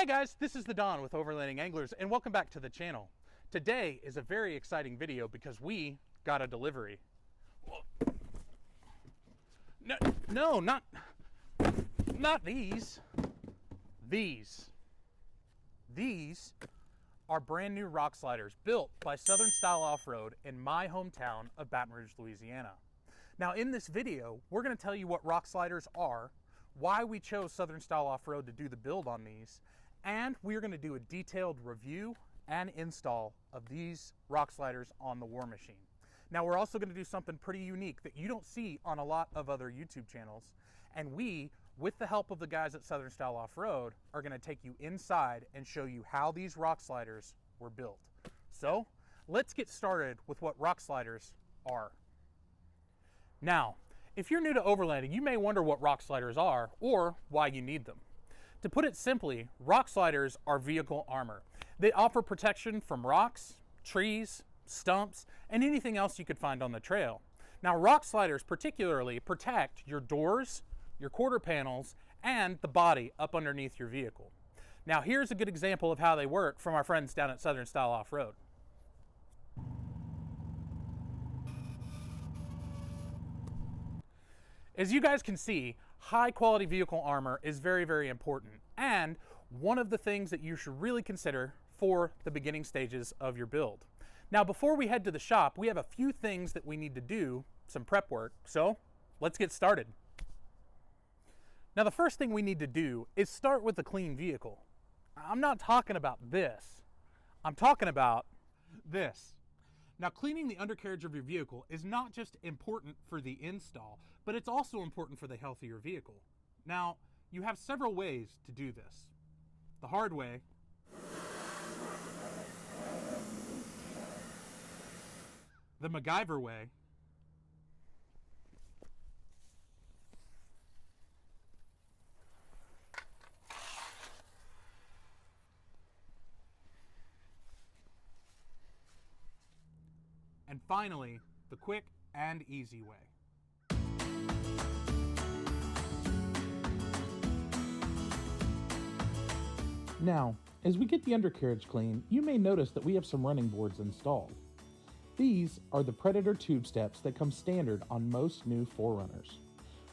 Hey guys, this is the Don with Overlanding Anglers and welcome back to the channel. Today is a very exciting video because we got a delivery. No, not these. These are brand new rock sliders built by Southern Style Off-Road in my hometown of Baton Rouge, Louisiana. Now in this video, we're going to tell you what rock sliders are, why we chose Southern Style Off-Road to do the build on these, and we're going to do a detailed review and install of these rock sliders on the War Machine. Now we're also going to do something pretty unique that you don't see on a lot of other YouTube channels, and we, with the help of the guys at Southern Style Off-Road, are going to take you inside and show you how these rock sliders were built. So let's get started with what rock sliders are. Now, if you're new to overlanding, you may wonder what rock sliders are or why you need them. To put it simply, rock sliders are vehicle armor. They offer protection from rocks, trees, stumps, and anything else you could find on the trail. Now, rock sliders particularly protect your doors, your quarter panels, and the body up underneath your vehicle. Now, here's a good example of how they work from our friends down at Southern Style Off-Road. As you guys can see, high quality vehicle armor is very, very important, and one of the things that you should really consider for the beginning stages of your build. Now, before we head to the shop, we have a few things that we need to do, some prep work, so let's get started. Now, the first thing we need to do is start with a clean vehicle. I'm not talking about this. I'm talking about this. Now, cleaning the undercarriage of your vehicle is not just important for the install, but it's also important for the health of your vehicle. Now, you have several ways to do this. The hard way, the MacGyver way, and finally, the quick and easy way. Now, as we get the undercarriage clean, you may notice that we have some running boards installed. These are the Predator tube steps that come standard on most new 4Runners.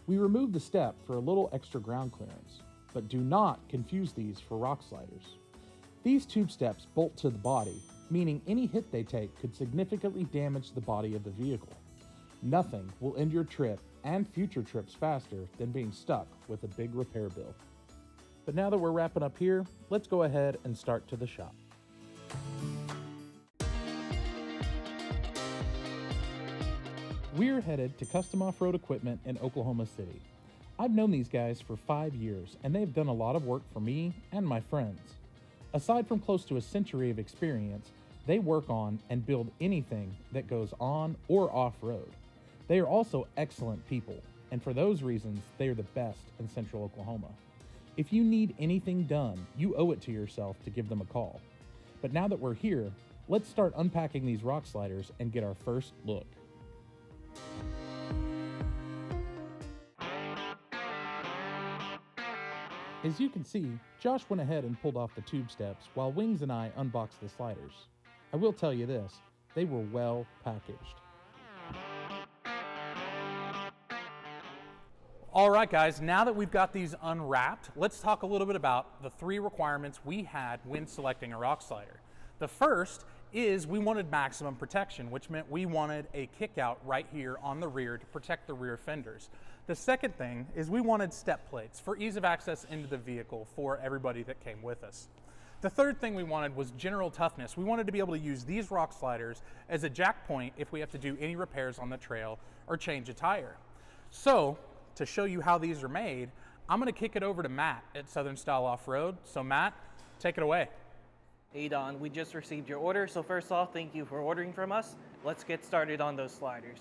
We removed the step for a little extra ground clearance, but do not confuse these for rock sliders. These tube steps bolt to the body, meaning any hit they take could significantly damage the body of the vehicle. Nothing will end your trip and future trips faster than being stuck with a big repair bill. But now that we're wrapping up here, let's go ahead and start to the shop. We're headed to Custom Off-Road Equipment in Oklahoma City. I've known these guys for 5 years, and they've done a lot of work for me and my friends. Aside from close to a century of experience, they work on and build anything that goes on or off-road. They are also excellent people, and for those reasons, they are the best in Central Oklahoma. If you need anything done, you owe it to yourself to give them a call. But now that we're here, let's start unpacking these rock sliders and get our first look. As you can see, Josh went ahead and pulled off the tube steps while Wings and I unboxed the sliders. I will tell you this, they were well packaged. All right, guys, now that we've got these unwrapped, let's talk a little bit about the 3 requirements we had when selecting a rock slider. The first is we wanted maximum protection, which meant we wanted a kickout right here on the rear to protect the rear fenders. The second thing is we wanted step plates for ease of access into the vehicle for everybody that came with us. The third thing we wanted was general toughness. We wanted to be able to use these rock sliders as a jack point if we have to do any repairs on the trail or change a tire. So, to show you how these are made, I'm going to kick it over to Matt at Southern Style Off-Road. So Matt, take it away. Hey Don, we just received your order, so first off, thank you for ordering from us. Let's get started on those sliders.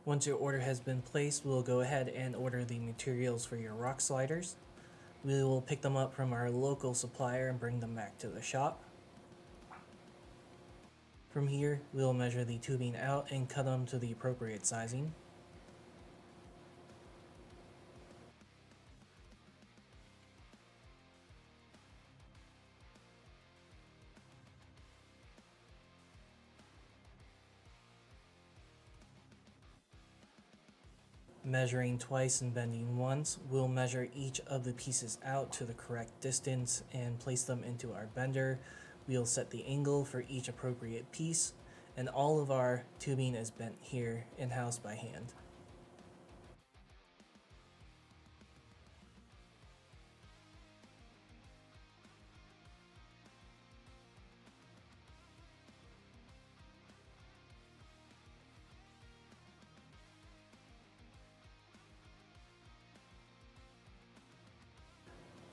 Once your order has been placed, we'll go ahead and order the materials for your rock sliders. We will pick them up from our local supplier and bring them back to the shop. From here, we'll measure the tubing out and cut them to the appropriate sizing. Measuring twice and bending once, we'll measure each of the pieces out to the correct distance and place them into our bender. We'll set the angle for each appropriate piece, and all of our tubing is bent here in-house by hand.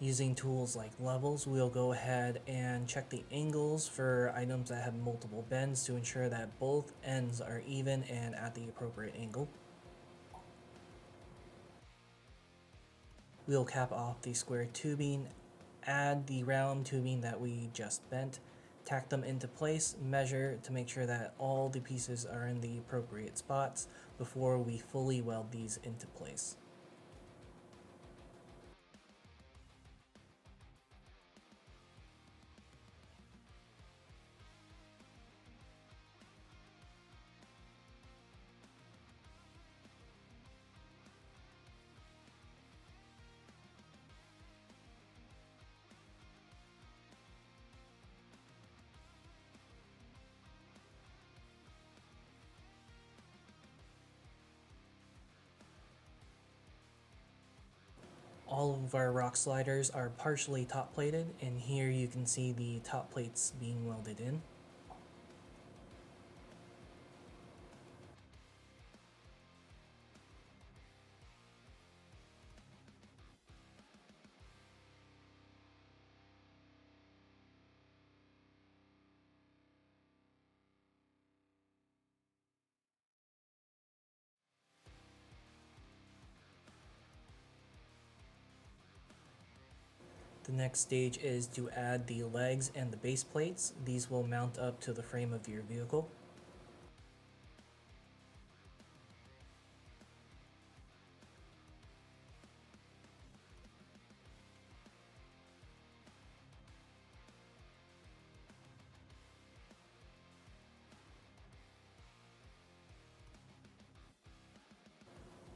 Using tools like levels, we'll go ahead and check the angles for items that have multiple bends to ensure that both ends are even and at the appropriate angle. We'll cap off the square tubing, add the round tubing that we just bent, tack them into place, measure to make sure that all the pieces are in the appropriate spots before we fully weld these into place. All of our rock sliders are partially top plated, and here you can see the top plates being welded in. The next stage is to add the legs and the base plates. These will mount up to the frame of your vehicle.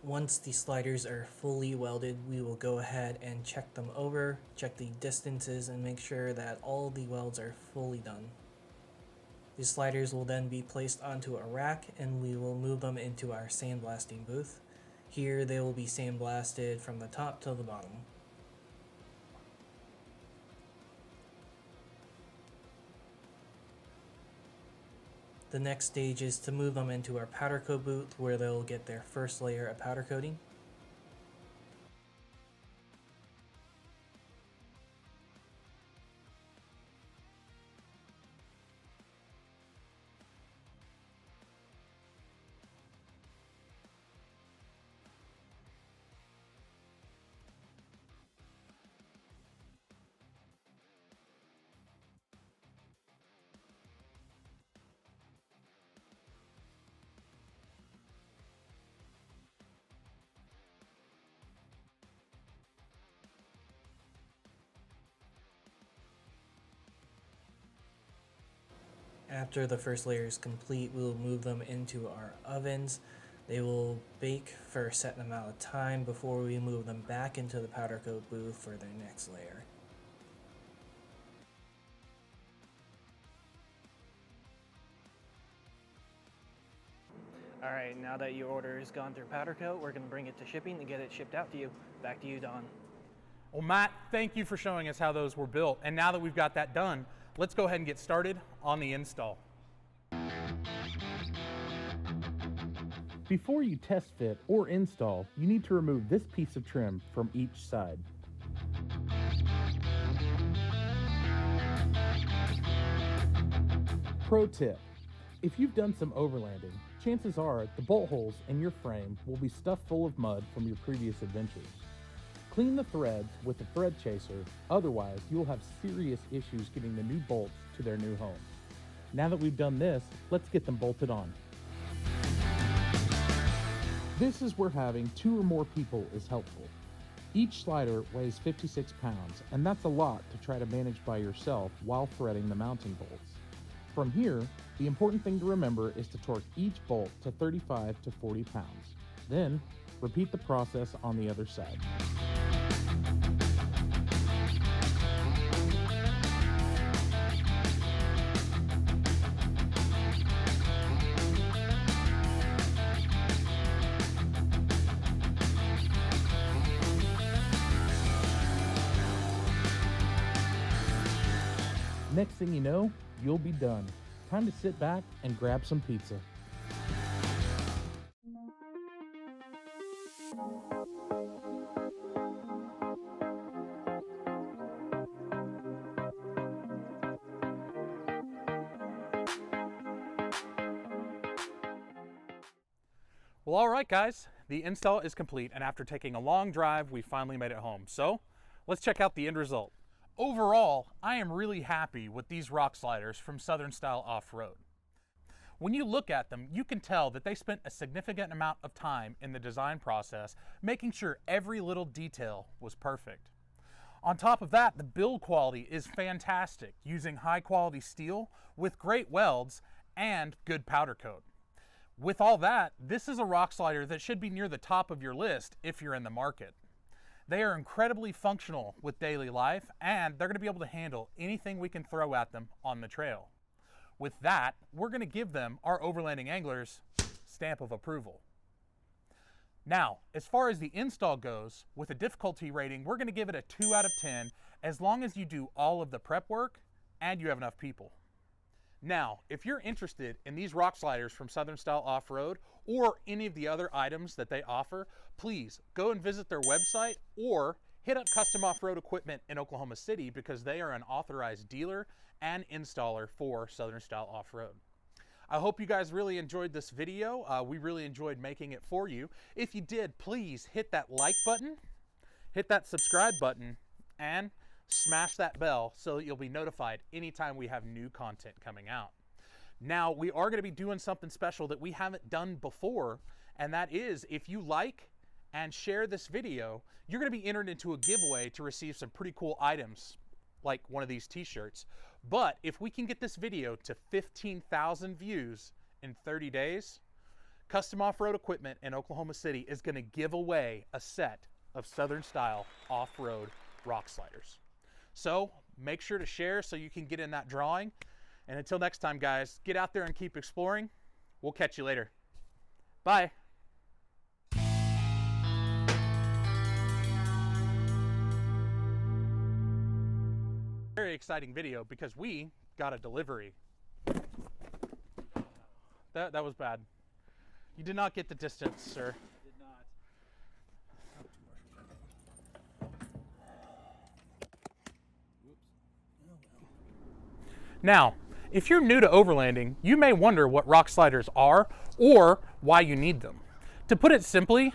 Once the sliders are fully welded, we will go ahead and check them over, check the distances, and make sure that all the welds are fully done. The sliders will then be placed onto a rack, and we will move them into our sandblasting booth. Here they will be sandblasted from the top to the bottom. The next stage is to move them into our powder coat booth, where they'll get their first layer of powder coating. After the first layer is complete, we'll move them into our ovens. They will bake for a set amount of time before we move them back into the powder coat booth for their next layer. Alright, now that your order has gone through powder coat, we're going to bring it to shipping and get it shipped out to you. Back to you, Don. Well, Matt, thank you for showing us how those were built. And now that we've got that done, let's go ahead and get started on the install. Before you test fit or install, you need to remove this piece of trim from each side. Pro tip: if you've done some overlanding, chances are the bolt holes in your frame will be stuffed full of mud from your previous adventures. Clean the threads with a thread chaser, otherwise you'll have serious issues getting the new bolts to their new home. Now that we've done this, let's get them bolted on. This is where having 2 or more people is helpful. Each slider weighs 56 pounds, and that's a lot to try to manage by yourself while threading the mounting bolts. From here, the important thing to remember is to torque each bolt to 35 to 40 pounds. Then, Repeat the process on the other side. Next thing you know, you'll be done. Time to sit back and grab some pizza. Well, all right, guys, the install is complete, and after taking a long drive, we finally made it home. So let's check out the end result. Overall, I am really happy with these rock sliders from Southern Style Off-Road. When you look at them, you can tell that they spent a significant amount of time in the design process, making sure every little detail was perfect. On top of that, the build quality is fantastic, using high quality steel with great welds and good powder coat. With all that, this is a rock slider that should be near the top of your list if you're in the market. They are incredibly functional with daily life, and they're going to be able to handle anything we can throw at them on the trail. With that, we're going to give them our Overlanding Anglers stamp of approval. Now, as far as the install goes, with a difficulty rating, we're going to give it a 2 out of 10 as long as you do all of the prep work and you have enough people. Now, if you're interested in these rock sliders from Southern Style Off-Road or any of the other items that they offer, please go and visit their website or hit up Custom Off-Road Equipment in Oklahoma City because they are an authorized dealer and installer for Southern Style Off-Road. I hope you guys really enjoyed this video. We really enjoyed making it for you. If you did, please hit that like button, hit that subscribe button, and smash that bell so that you'll be notified anytime we have new content coming out. Now, we are going to be doing something special that we haven't done before, and that is if you like and share this video, you're going to be entered into a giveaway to receive some pretty cool items like one of these t-shirts. But if we can get this video to 15,000 views in 30 days, Custom Off-Road Equipment in Oklahoma City is going to give away a set of Southern Style Off-Road rock sliders. So make sure to share so you can get in that drawing. And until next time, guys, get out there and keep exploring. We'll catch you later. Bye. Very exciting video because we got a delivery. That was bad. You did not get the distance, sir. Did not. Now, if you're new to overlanding, you may wonder what rock sliders are or why you need them. To put it simply,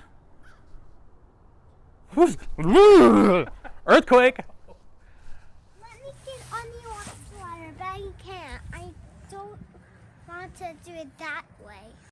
earthquake. Let me get on the rock slider, but I can't. I don't want to do it that way.